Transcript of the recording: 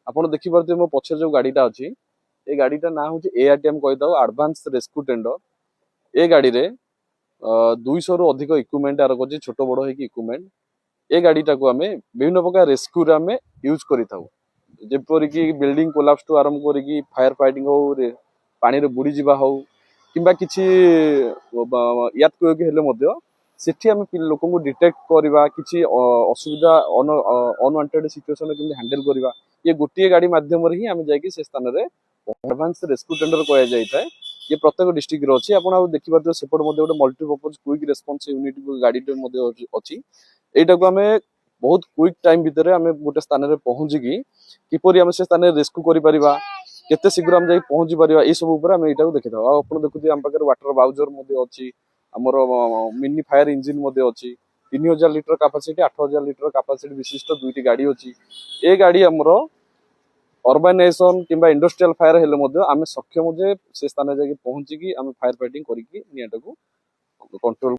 ଆପଣ ଦେଖିପାରୁଥିବେ ମୋ ପଛରେ ଯୋଉ ଗାଡିଟା ଅଛି ଏ ଗାଡିଟା ନାଁ ହଉଛି ARTM କହିଥାଉ ଆଡଭାନ୍ସ ରେସ୍କ୍ୟୁ ଟେଣ୍ଡର। ଏ ଗାଡିରେ 200 ରୁ ଅଧିକ ଇକ୍ୟୁପମେଣ୍ଟ ଆର କରିଛି ଛୋଟ ବଡ ହେଇକି ଇକ୍ୟୁପମେଣ୍ଟ। ଏ ଗାଡିଟାକୁ ଆମେ ବିଭିନ୍ନ ପ୍ରକାର ରେସ୍କ୍ୟୁରେ ଆମେ ୟୁଜ୍ କରିଥାଉ ଯେପରିକି ବିଲ୍ଡିଂ କୋଲାପ୍ସ ଠୁ ଆରମ୍ଭ କରିକି फायर फाइटिंग ହଉ ପାଣିରେ ବୁଡି ଯିବା ହଉ किंबा किसी हेले मध्य सेठी आमे लोकंकु डिटेक्ट करवा किसी असुविधा अनवांटेड सिचुएशन केमि हैंडल करवा ये गोटे गाड़ी माध्यम रे ही आमे जाई से स्थान रे एडवांस रेस्क्यू टेंडर कया जाय थाए। ये प्रत्येक डिस्ट्रिक्ट रो अछि आपण देखि पाते सेपट मध्ये गोटे मल्टीपर्पज क्विक रेस्पॉन्स यूनिट गाड़ी मध्ये अछि। एटा को आमे बहुत क्विक टाइम भितर आमे गोटे स्थान रे पहुंची की किपरि आमे से स्थान रे रेस्क्यू करि परिबा केते शीघ्र हम जाई पहुंची परिबा ए सब ऊपर आमे एटा को देखि थाउ। आपण देखुथि हम पाकर वाटर बाउजर मध्ये अछि हमर मिनी फायर इंजिन मध्ये अछि 3000 लिटर कैपेसिटी 8000 लिटर कैपेसिटी विशिष्ट दुईटी गाड़ी अछि। ए गाड़ी हमरो अर्बानाइजेशन किंबा इंडस्ट्रियल फायर हेले मध्ये आमे सक्षम जे से स्थान रे जाई पहुंची की आमे फायर फाइटिंग करिकी नियाटा को कंट्रोल